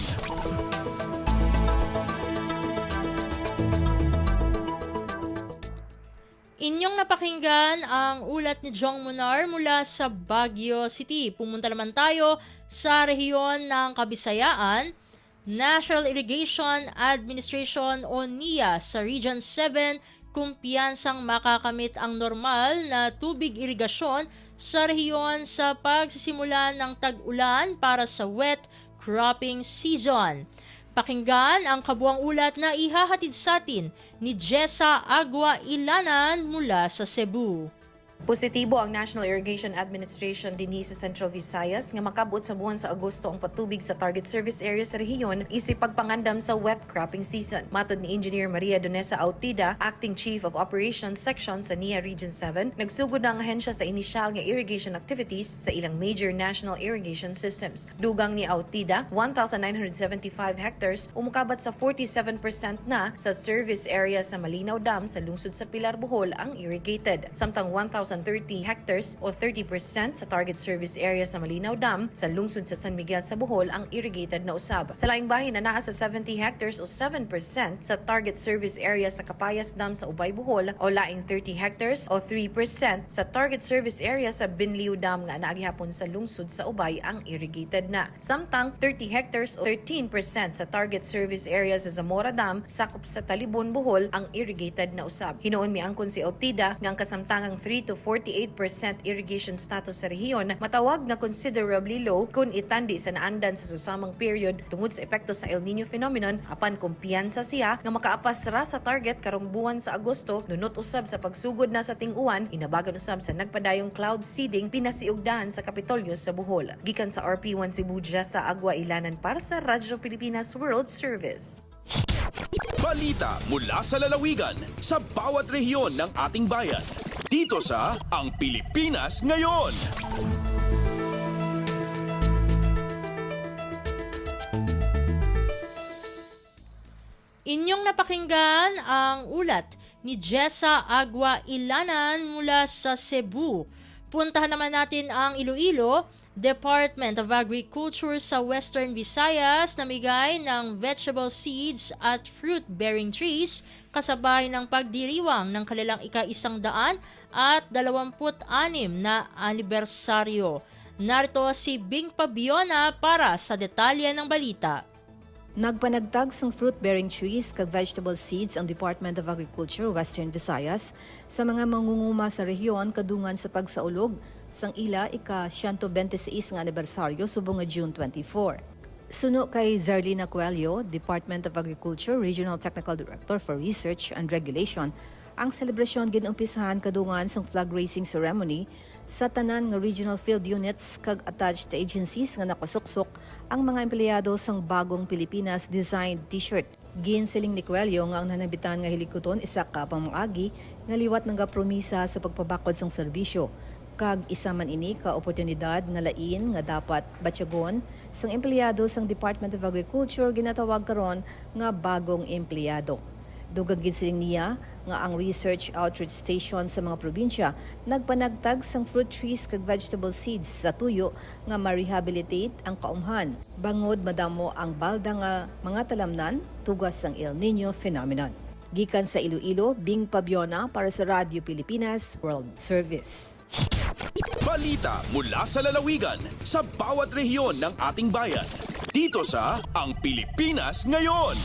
Speaker 3: Inyong napakinggan ang ulat ni Jong Munar mula sa Baguio City. Pumunta naman tayo sa rehiyon ng Kabisayaan. National Irrigation Administration o NIA sa Region 7 kumpiyansang makakamit ang normal na tubig irigasyon sa rehiyon sa pagsisimula ng tag-ulan para sa wet cropping season. Pakinggan ang kabuang ulat na ihahatid sa atin ni Jessa Agua Ilanan mula sa Cebu.
Speaker 9: Positibo ang National Irrigation Administration dinhi sa Central Visayas nga makabot sa buwan sa Agosto ang patubig sa target service area sa rehiyon isip pagpangandam sa wet cropping season. Matod ni Engineer Maria Donesa Autida, Acting Chief of Operations Section sa NIA Region 7, nagsugod na ang ahensya sa inisyal nga irrigation activities sa ilang major national irrigation systems. Dugang ni Autida, 1,975 hectares umukabat sa 47% na sa service area sa Malinaw Dam sa lungsod sa Pilar, Bohol ang irrigated. Samtang 1,030 hectares o 30% sa target service area sa Malinaw Dam sa lungsod sa San Miguel sa Bohol ang irrigated na usab. Sa laing bahin na naa sa 70 hectares o 7% sa target service area sa Capayas Dam sa Ubay, Bohol o laing 30 hectares o 3% sa target service area sa Binliw Dam nga naagihapon sa lungsod sa Ubay ang irrigated na. Samtang 30 hectares o 13% sa target service area sa Zamora Dam sakop sa Talibon, Bohol ang irrigated na usab. Hinoon miangkon si Autida nga ang kasamtangang 3 to 48% irrigation status sa rehiyon matawag na considerably low kung itandi sa naandan sa susamang period tungod sa epekto sa El Nino phenomenon apan kumpiyansa siya nga makaapas ra sa target karong buwan sa Agosto nunot usab sa pagsugod na sa ting-uwan inabagan usab sa nagpadayong cloud seeding pinasiugdahan sa Kapitolyo sa Bohol. Gikan sa RP1 Cebu sa Agua Ilanan para sa Radyo Pilipinas World Service.
Speaker 2: Balita mula sa lalawigan sa bawat rehiyon ng ating bayan. Dito sa Ang Pilipinas Ngayon.
Speaker 3: Inyong napakinggan ang ulat ni Jessa Agua Ilanan mula sa Cebu. Puntahan naman natin ang Iloilo. Department of Agriculture sa Western Visayas namigay ng vegetable seeds at fruit-bearing trees kasabay ng pagdiriwang ng kanilang ika-126 na anibersaryo. Narito si Bing Pabiona para sa detalye ng balita.
Speaker 10: Nagpanagtag sang fruit-bearing trees kag vegetable seeds ang Department of Agriculture Western Visayas sa mga mangunguma sa rehiyon kadungan sa pagsaulog sang ila ika-126 nga anibersaryo subong nga June 24. Suno kay Zarlina Coelho, Department of Agriculture Regional Technical Director for Research and Regulation, ang selebrasyon ginumpisahan kadungan sang flag raising ceremony sa tanan nga regional field units kag attached agencies nga nakasuksok ang mga empleyado sang bagong Pilipinas designed t-shirt. Ginsiling ni Coelho nga ang nanabitan nga hilikuton isa ka pamangagi nga liwat nga promisa sa pagpabakod sang serbisyo kag isa man ini ka oportunidad nga lain nga dapat batyagon sang empleyado sang Department of Agriculture ginatawag karon nga bagong empleyado. Dugang ginsiling niya nga ang research outreach station sa mga probinsya nagpanagtag sang fruit trees kag vegetable seeds sa tuyo nga ma-rehabilitate ang kaumhan bangod madamo ang balda nga mga talamnan tugas sang El Nino phenomenon. Gikan sa Iloilo, Bing Pabiona para sa Radyo Pilipinas World Service.
Speaker 2: Balita mula sa lalawigan sa bawat rehiyon ng ating bayan. Dito sa Ang Pilipinas Ngayon.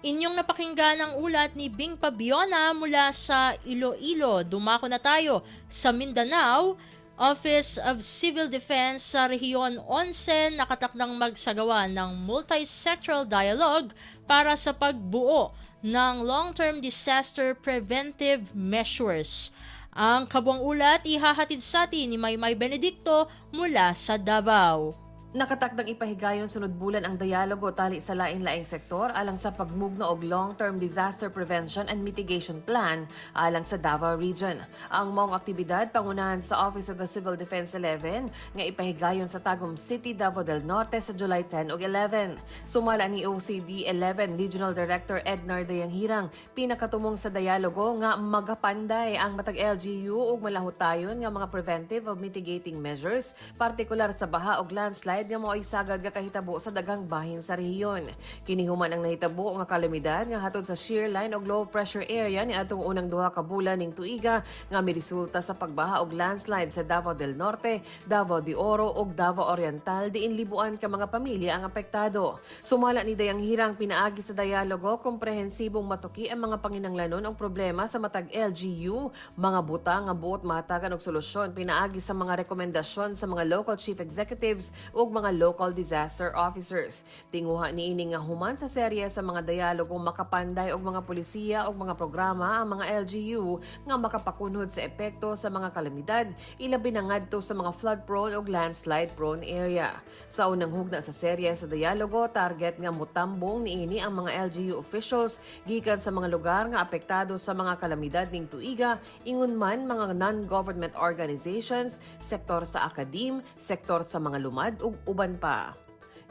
Speaker 3: Inyong napakinggan ang ulat ni Bing Pabiona mula sa Iloilo. Dumako na tayo sa Mindanao. Office of Civil Defense sa Rehiyon 11 nakatakdang magsagawa ng multi-sectoral dialogue para sa pagbuo ng long-term disaster preventive measures. Ang kabuang ulat ihahatid sa atin ni Maymay Benedicto mula sa Davao.
Speaker 11: Nakatakdang ipahigayon sunod bulan ang dialogo tali sa laing-laing sektor alang sa pagmugno og long-term disaster prevention and mitigation plan alang sa Davao Region. Ang maong aktibidad pangunahan sa Office of the Civil Defense 11 nga ipahigayon sa Tagum City, Davao del Norte sa July 10 ug 11. Sumala ni OCD 11 Regional Director Ednar Dayanghirang pinakatumong sa dialogo nga magapanday ang matag LGU ug malahutayon nga mga preventive o mitigating measures partikular sa baha ug landslide nga mo'y sagad nga kahitabo sa daghang bahin sa rehiyon. Kinihuman ang nahitabo nga kalamidad nga hatod sa shear line og low pressure area ni atong unang duha ka bulan ning tuiga nga miresulta sa pagbaha og landslide sa Davao del Norte, Davao de Oro ug Davao Oriental diin libuan ka mga pamilya ang apektado. Sumala ni Dayanghirang pinaagi sa dialogo komprehensibong matuki ang mga panginahanglanon og problema sa matag LGU, mga buta nga buot mahatagan og solusyon pinaagi sa mga rekomendasyon sa mga local chief executives ug ug mga local disaster officers. Tinguha niini nga human sa serye sa mga dialogong makapanday og mga pulisya ug mga programa ang mga LGU nga makapakunhod sa epekto sa mga kalamidad, ilabi na ngadto sa mga flood-prone ug landslide-prone area. Sa unang hugna sa serye sa dialogo, target nga mutambong niini ang mga LGU officials gikan sa mga lugar nga apektado sa mga kalamidad ning tuiga, ingon man mga non-government organizations, sektor sa akadim, sektor sa mga lumad ug uban pa.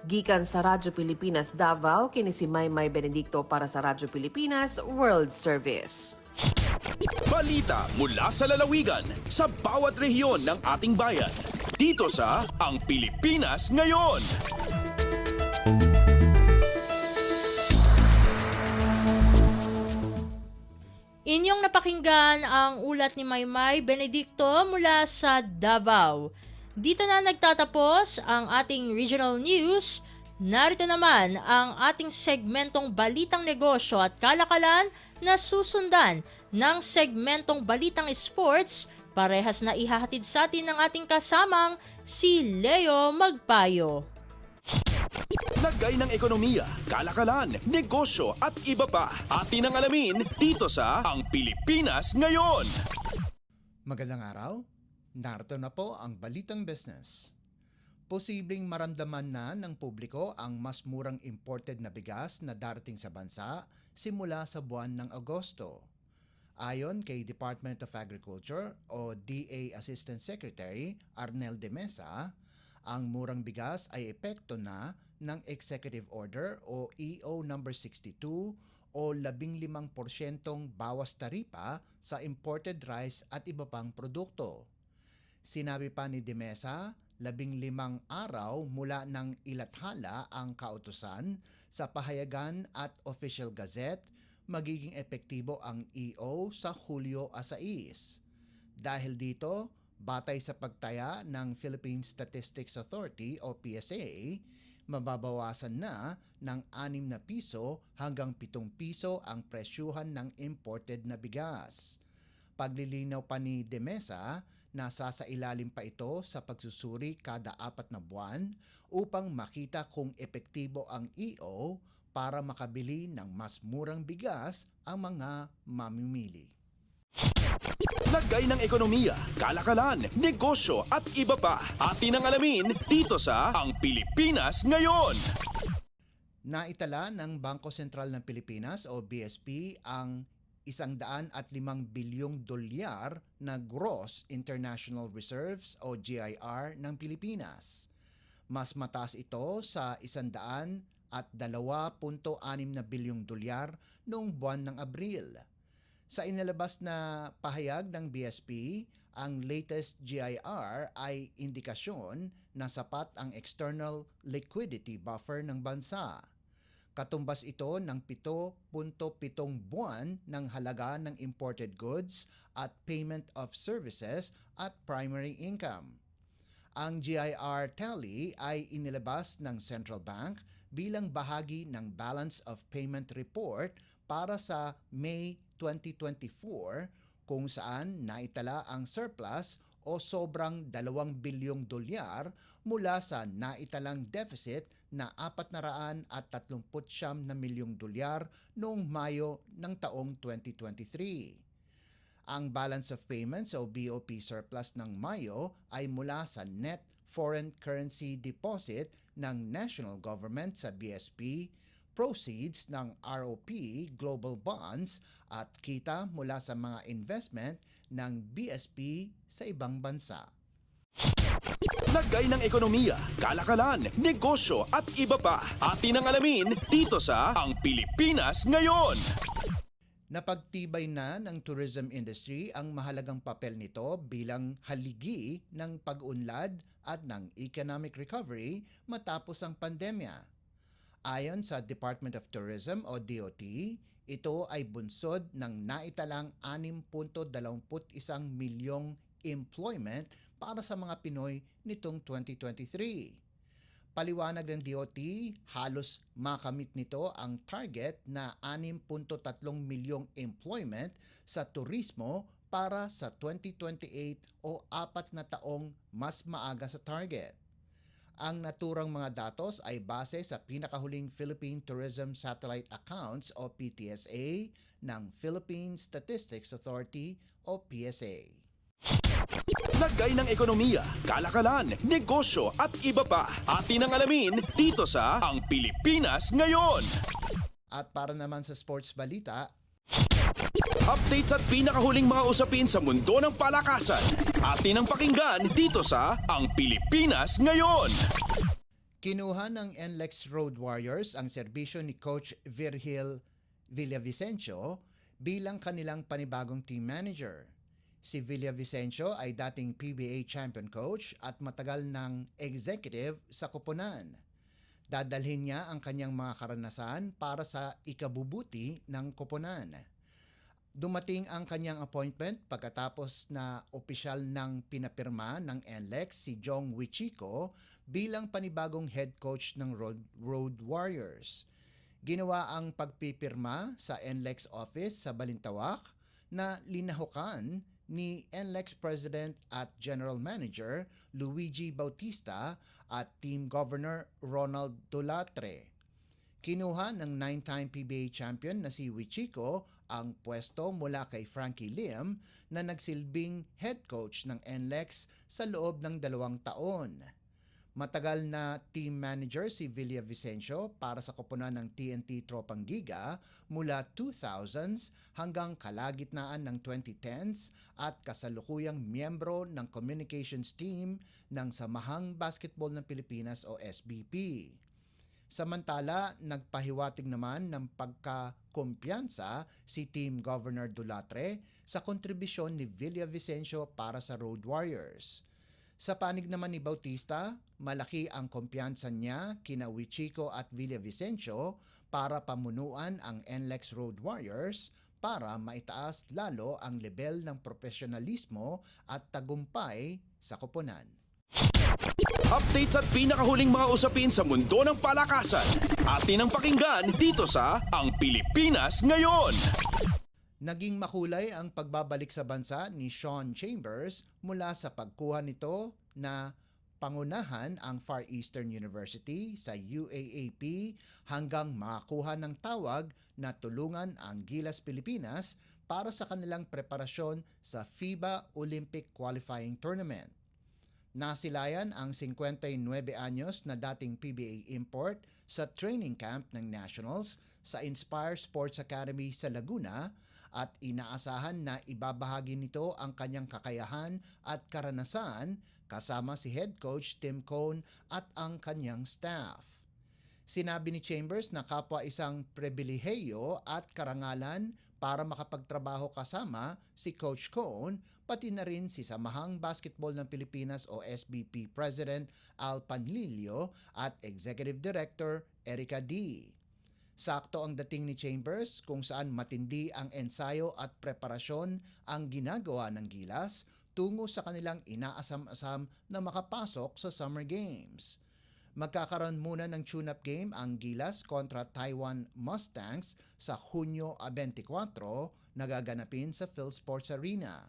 Speaker 11: Gikan sa Radyo Pilipinas Davao, kini si Maymay Benedicto para sa Radyo Pilipinas World Service.
Speaker 2: Balita mula sa lalawigan sa bawat rehiyon ng ating bayan. Dito sa Ang Pilipinas Ngayon.
Speaker 3: Inyong napakinggan ang ulat ni Maymay Benedicto mula sa Davao. Dito na nagtatapos ang ating regional news. Narito naman ang ating segmentong Balitang Negosyo at Kalakalan na susundan ng segmentong Balitang Sports. Parehas na ihahatid sa atin ng ating kasamang si Leo Magpayo.
Speaker 2: Lagay ng ekonomiya, kalakalan, negosyo at iba pa. Atin ang alamin dito sa Ang Pilipinas Ngayon.
Speaker 12: Magandang araw. Narito na po ang Balitang Business. Posibleng maramdaman na ng publiko ang mas murang imported na bigas na darating sa bansa simula sa buwan ng Agosto. Ayon kay Department of Agriculture o DA Assistant Secretary Arnel de Mesa, ang murang bigas ay epekto na ng Executive Order o EO No. 62 o 15% bawas taripa sa imported rice at iba pang produkto. Sinabi pa ni De Mesa, 15 araw mula nang ilathala ang kautusan sa pahayagan at Official Gazette, magiging epektibo ang EO sa Hulyo 6. Dahil dito, batay sa pagtaya ng Philippine Statistics Authority o PSA, mababawasan na ng 6 na piso hanggang 7 piso ang presyuhan ng imported na bigas. Paglilinaw pa ni De Mesa, nasa sa ilalim pa ito sa pagsusuri kada 4 na buwan upang makita kung epektibo ang EO para makabili ng mas murang bigas ang mga mamimili.
Speaker 2: Lagay ng ekonomiya, kalakalan, negosyo at iba pa. Atin ang alamin dito sa Ang Pilipinas Ngayon.
Speaker 12: Naitala ng Bangko Sentral ng Pilipinas o BSP ang 105 bilyong dolyar na Gross International Reserves o GIR ng Pilipinas. Mas mataas ito sa 102.6 na bilyong dolyar noong buwan ng Abril. Sa inilabas na pahayag ng BSP, ang latest GIR ay indikasyon na sapat ang external liquidity buffer ng bansa. Katumbas ito ng 7.7 buwan ng halaga ng imported goods at payment of services at primary income. Ang GIR tally ay inilabas ng Central Bank bilang bahagi ng Balance of Payment Report para sa May 2024 kung saan naitala ang surplus o sobrang 2 bilyong dolyar mula sa naitalang deficit na 439 na milyong dolyar noong Mayo ng taong 2023. Ang Balance of Payments o BOP surplus ng Mayo ay mula sa net foreign currency deposit ng national government sa BSP, proceeds ng ROP Global Bonds at kita mula sa mga investment ng BSP sa ibang bansa.
Speaker 2: Lagay ng ekonomiya, kalakalan, negosyo at iba pa. Atin ang alamin dito sa Ang Pilipinas Ngayon.
Speaker 12: Napagtibay na ng tourism industry ang mahalagang papel nito bilang haligi ng pag-unlad at ng economic recovery matapos ang pandemya. Ayon sa Department of Tourism o DOT, ito ay bunsod ng naitalang 6.21 milyong employment para sa mga Pinoy nitong 2023. Paliwanag ng DOT, halos makamit nito ang target na 6.3 milyong employment sa turismo para sa 2028 o 4 na taong mas maaga sa target. Ang naturang mga datos ay base sa pinakahuling Philippine Tourism Satellite Accounts o PTSA ng Philippine Statistics Authority o PSA.
Speaker 2: Lagay ng ekonomiya, kalakalan, negosyo at iba pa. Atin ang alamin dito sa Ang Pilipinas Ngayon.
Speaker 12: At para naman sa sports balita,
Speaker 2: Updates at pinakahuling mga usapin sa mundo ng palakasan. Atin ang pakinggan dito sa Ang Pilipinas Ngayon.
Speaker 12: kinuha ng NLEX Road Warriors ang serbisyo ni Coach Virgil Villavicencio bilang kanilang panibagong team manager. Si Villavicencio ay dating PBA champion coach at matagal ng executive sa koponan. Dadalhin niya ang kanyang mga karanasan para sa ikabubuti ng koponan. Dumating ang kanyang appointment pagkatapos na opisyal ng pinapirma ng NLEX si Jong Wichiko bilang panibagong head coach ng Road Warriors. Ginawa ang pagpipirma sa NLEX office sa Balintawak na linahukan ni NLEX President at General Manager Luigi Bautista at Team Governor Ronald Dolatre. Kinuha ng 9-time PBA champion na si Wichiko ang pwesto mula kay Frankie Lim na nagsilbing head coach ng NLEX sa loob ng 2 taon. Matagal na team manager si Villavicencio para sa koponan ng TNT Tropang Giga mula 2000s hanggang kalagitnaan ng 2010s at kasalukuyang miyembro ng communications team ng Samahang Basketball ng Pilipinas o SBP. Samantala, nagpahiwatig naman ng pagkakumpiyansa si Team Governor Dolatre sa kontribusyon ni Villavicencio para sa Road Warriors. Sa panig naman ni Bautista, malaki ang kumpiyansa niya kina Wichiko at Villavicencio para pamunuan ang NLEX Road Warriors para maitaas lalo ang level ng profesionalismo at tagumpay sa koponan.
Speaker 2: Updates at pinakahuling mga usapin sa mundo ng palakasan. Atin ang pakinggan dito sa Ang Pilipinas Ngayon.
Speaker 12: Naging makulay ang pagbabalik sa bansa ni Sean Chambers mula sa pagkuha nito na pangunahan ang Far Eastern University sa UAAP hanggang makakuha ng tawag na tulungan ang Gilas Pilipinas para sa kanilang preparasyon sa FIBA Olympic Qualifying Tournament. Nasilayan ang 59 anyos na dating PBA import sa training camp ng Nationals sa Inspire Sports Academy sa Laguna at inaasahan na ibabahagi nito ang kanyang kakayahan at karanasan kasama si head coach Tim Cone at ang kanyang staff. Sinabi ni Chambers na kapwa isang pribilehiyo at karangalan para makapagtrabaho kasama si Coach Cone, pati na rin si Samahang Basketball ng Pilipinas o SBP President Al Panlilio at Executive Director Erica D. Sakto ang dating ni Chambers kung saan matindi ang ensayo at preparasyon ang ginagawa ng Gilas tungo sa kanilang inaasam-asam na makapasok sa Summer Games. Magkakaroon muna ng tune-up game ang Gilas kontra Taiwan Mustangs sa Hunyo 24 na gaganapin sa PhilSports Arena.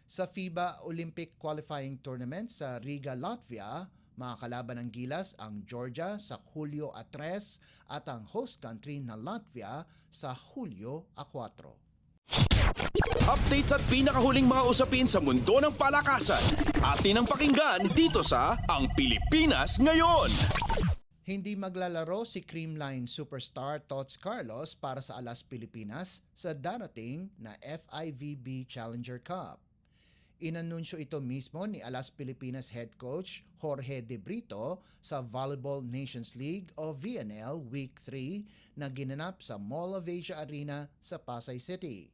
Speaker 12: Sa FIBA Olympic Qualifying Tournament sa Riga, Latvia, makakalaban ng Gilas ang Georgia sa Hulyo 3 at ang host country na Latvia sa Hulyo 4.
Speaker 2: Updates at pinakahuling mga usapin sa mundo ng palakasan. Atin ang pakinggan dito sa Ang Pilipinas Ngayon.
Speaker 12: Hindi maglalaro si Creamline superstar Tots Carlos para sa Alas Pilipinas sa darating na FIVB Challenger Cup. Inanunsyo ito mismo ni Alas Pilipinas head coach Jorge De Brito sa Volleyball Nations League o VNL Week 3 na ginanap sa Mall of Asia Arena sa Pasay City.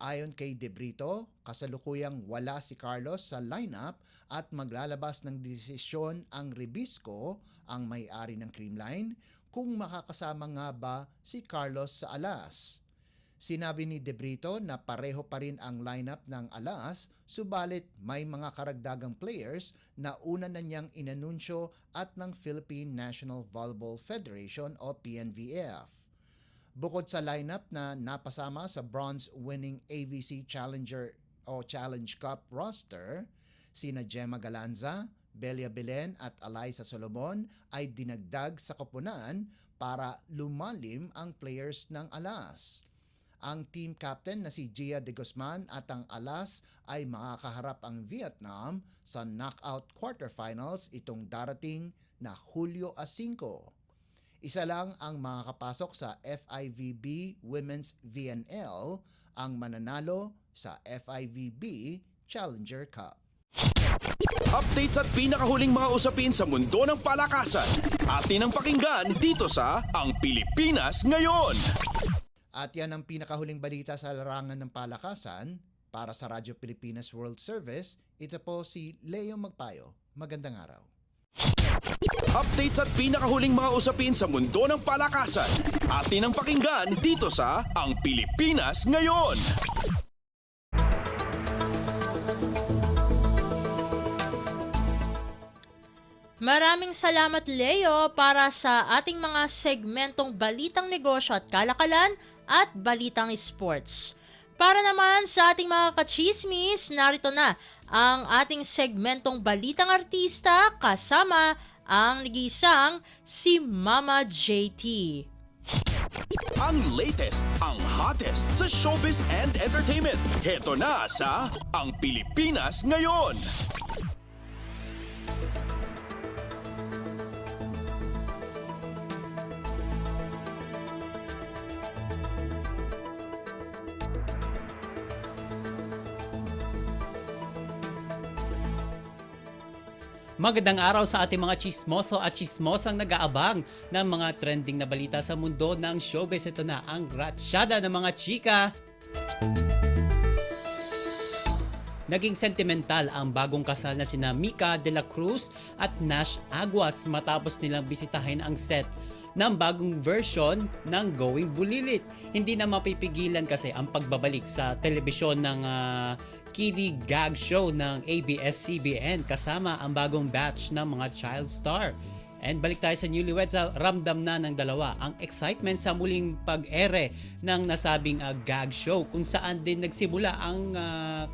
Speaker 12: Ayon kay De Brito, kasalukuyang wala si Carlos sa lineup at maglalabas ng desisyon ang Ribisco, ang may-ari ng Creamline, kung makakasama nga ba si Carlos sa Alas. Sinabi ni De Brito na pareho pa rin ang lineup ng Alas, subalit may mga karagdagang players na una na niyang inanunsyo at ng Philippine National Volleyball Federation o PNVF. Bukod sa lineup na napasama sa bronze-winning AVC Challenger o Challenge Cup roster, sina Gemma Galanza, Belia Belen at Alaysa Solomon ay dinagdag sa koponan para lumalim ang players ng Alas. Ang team captain na si Gia de Guzman at ang Alas ay makakaharap ang Vietnam sa knockout quarterfinals itong darating na Hulyo 5. Isa lang ang makakapasok sa FIVB Women's VNL, ang mananalo sa FIVB Challenger Cup.
Speaker 2: Updates at pinakahuling mga usapin sa mundo ng palakasan. Atin ang pakinggan dito sa Ang Pilipinas Ngayon.
Speaker 12: At yan ang pinakahuling balita sa larangan ng palakasan. Para sa Radyo Pilipinas World Service, ito po si Leo Magpayo. Magandang araw.
Speaker 2: Updates at pinakahuling mga usapin sa mundo ng palakasan. Atin ang pakinggan dito sa Ang Pilipinas Ngayon.
Speaker 3: Maraming salamat, Leo, para sa ating mga segmentong balitang negosyo at kalakalan at balitang sports. Para naman sa ating mga kachismis, narito na ang ating segmentong balitang artista kasama ang nag-iisang si Mama JT.
Speaker 2: Ang latest, ang hottest sa showbiz and entertainment. Heto na sa Ang Pilipinas Ngayon.
Speaker 13: Magandang araw sa ating mga chismoso at chismosang nag-aabang ng mga trending na balita sa mundo ng showbiz. Ito na ang ratsyada ng mga chika. Naging sentimental ang bagong kasal na sina Mika de la Cruz at Nash Aguas matapos nilang bisitahin ang set ng bagong version ng Going Bulilit. Hindi na mapipigilan kasi ang pagbabalik sa telebisyon ng kiddie gag show ng ABS-CBN kasama ang bagong batch ng mga child star. And balik tayo sa newlyweds, ramdam na ng dalawa ang excitement sa muling pag-ere ng nasabing gag show kung saan din nagsimula ang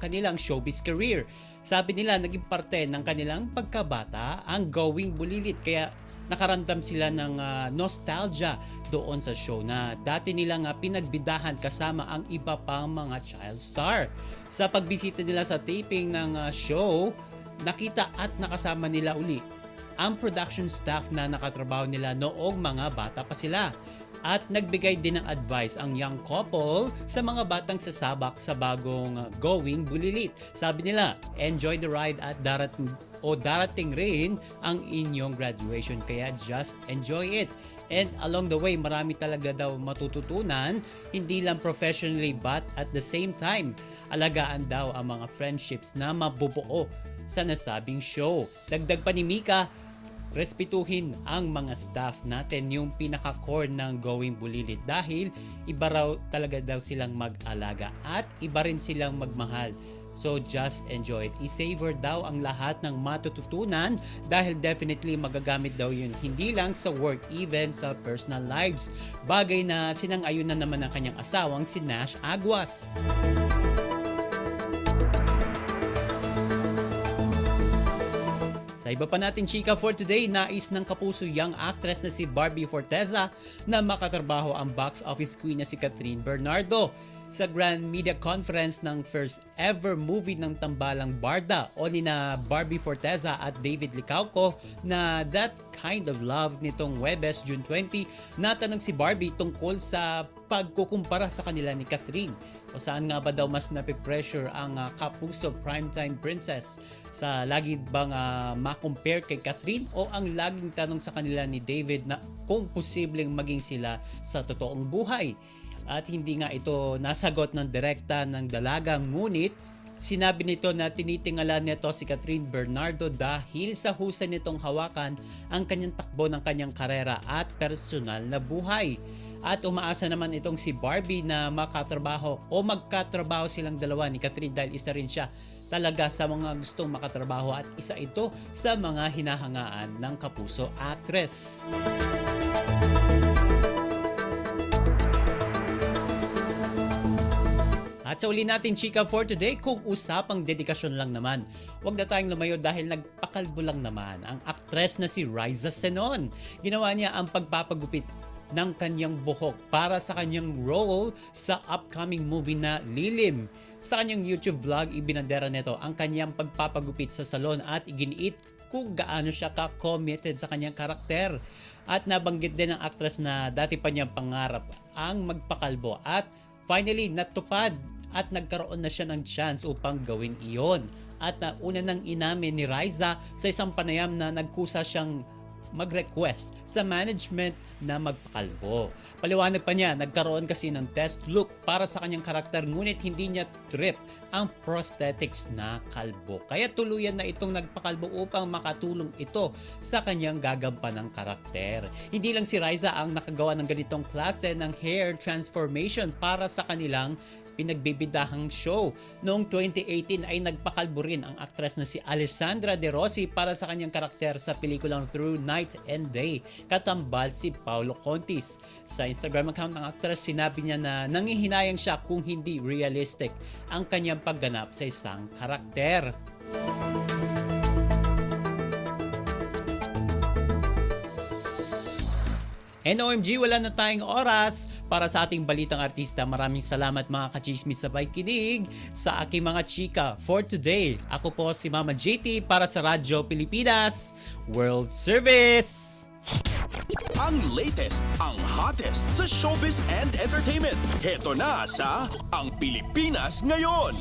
Speaker 13: kanilang showbiz career. Sabi nila naging parte ng kanilang pagkabata ang Going Bulilit, kaya nakaramdam sila ng nostalgia doon sa show na dati nilang pinagbidahan kasama ang iba pang mga child star. Sa pagbisita nila sa taping ng show, nakita at nakasama nila uli ang production staff na nakatrabaho nila noong mga bata pa sila. At nagbigay din ng advice ang young couple sa mga batang sasabak sa bagong Going Bulilit. Sabi nila, enjoy the ride at darating rin ang inyong graduation, kaya just enjoy it. And along the way, marami talaga daw matututunan, hindi lang professionally but at the same time, alagaan daw ang mga friendships na mabubuo sa nasabing show. Dagdag pa ni Mika, respetuhin ang mga staff natin, yung pinaka-core ng Going Bulilit, dahil iba raw talaga daw silang mag-alaga at iba rin silang magmahal. So just enjoy it. I-savor daw ang lahat ng matututunan dahil definitely magagamit daw yun hindi lang sa work, even sa personal lives. Bagay na sinang-ayon na naman ng kanyang asawang si Nash Aguas. Sa iba pa natin chika for today, nais ng kapuso young actress na si Barbie Forteza na makatrabaho ang box office queen na si Catherine Bernardo. Sa Grand Media Conference ng first ever movie ng tambalang Barda o ni na Barbie Forteza at David Licauco na That Kind of Love nitong Webes, June 20, natanong si Barbie tungkol sa pagkukumpara sa kanila ni Catherine. O saan nga ba daw mas napipressure ang kapuso primetime princess? Sa lagi bang makompare kay Catherine o ang laging tanong sa kanila ni David na kung posibleng maging sila sa totoong buhay? At hindi nga ito nasagot ng direkta ng dalaga, ngunit sinabi nito na tinitingala nito si Catherine Bernardo dahil sa husay nitong hawakan ang kanyang takbo ng kanyang karera at personal na buhay. At umaasa naman itong si Barbie na makatrabaho o magkatrabaho silang dalawa ni Catherine dahil isa rin siya talaga sa mga gustong makatrabaho at isa ito sa mga hinahangaan ng kapuso actress. At At sa uli natin chika for today, kung usapang dedikasyon lang naman, huwag na tayong lumayo dahil nagpakalbo lang naman ang aktres na si Riza Senon. Ginawa niya ang pagpapagupit ng kanyang buhok para sa kanyang role sa upcoming movie na Lilim. Sa kanyang YouTube vlog, ibinandera nito ang kanyang pagpapagupit sa salon at iginiit kung gaano siya ka-committed sa kanyang karakter. At nabanggit din ng actress na dati pa niyang pangarap ang magpakalbo at finally natupad at nagkaroon na siya ng chance upang gawin iyon. At una nang inamin ni Riza sa isang panayam na nagkusa siyang mag-request sa management na magpakalbo. Paliwanag pa niya, nagkaroon kasi ng test look para sa kanyang karakter ngunit hindi niya trip ang prosthetics na kalbo. Kaya tuluyan na itong nagpakalbo upang makatulong ito sa kanyang gagampanang karakter. Hindi lang si Riza ang nakagawa ng ganitong klase ng hair transformation para sa kanilang pinagbibidahang show. Noong 2018 ay nagpakalbo rin ang aktres na si Alessandra De Rossi para sa kanyang karakter sa pelikulang Through Night and Day, katambal si Paolo Contis. Sa Instagram account ng aktres, sinabi niya na nangihinayang siya kung hindi realistic ang kanyang pagganap sa isang karakter. NOMG, wala na tayong oras para sa ating balitang artista. Maraming salamat mga kachismis sa pakikinig sa aking mga chika for today. Ako po si Mama JT para sa Radyo Pilipinas World Service.
Speaker 2: Ang latest, ang hottest sa showbiz and entertainment. Heto na sa Ang Pilipinas Ngayon.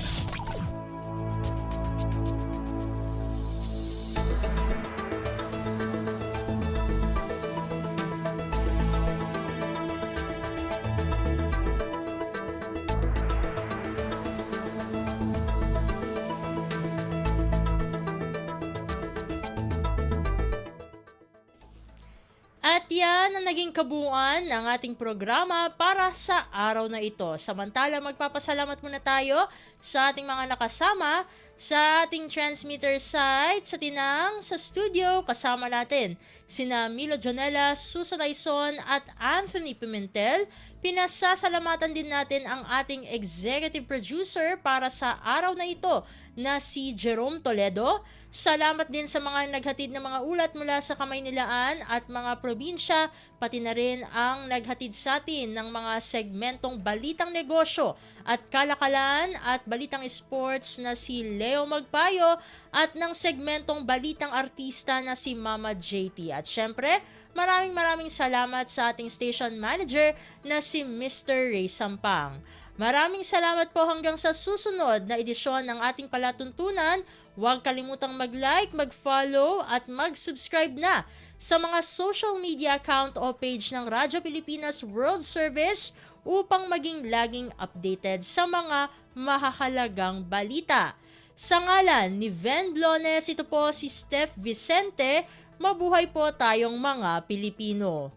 Speaker 3: At yan ang naging kabuuan ng ating programa para sa araw na ito. Samantala, magpapasalamat muna tayo sa ating mga nakasama sa ating transmitter site sa Tinang, sa studio. Kasama natin sina Milo Jonella, Susan Aison at Anthony Pimentel. Pinasasalamatan din natin ang ating executive producer para sa araw na ito na si Jerome Toledo. Salamat din sa mga naghatid ng mga ulat mula sa Kamaynilaan at mga probinsya, pati na rin ang naghatid sa atin ng mga segmentong balitang negosyo at kalakalan at balitang sports na si Leo Magpayo at ng segmentong balitang artista na si Mama JT. At syempre, maraming salamat sa ating station manager na si Mr. Ray Sampang. Maraming salamat po hanggang sa susunod na edisyon ng ating palatuntunan. Huwag kalimutang mag-like, mag-follow at mag-subscribe na sa mga social media account o page ng Radyo Pilipinas World Service upang maging laging updated sa mga mahahalagang balita. Sa ngalan ni Ven Blones, ito po si Steph Vicente. Mabuhay po tayong mga Pilipino.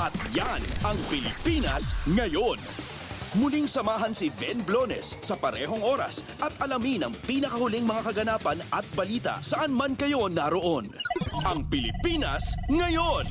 Speaker 2: At yan ang Pilipinas Ngayon. Muling samahan si Ven Blones sa parehong oras at alamin ang pinakahuling mga kaganapan at balita saan man kayo naroon. Ang Pilipinas Ngayon!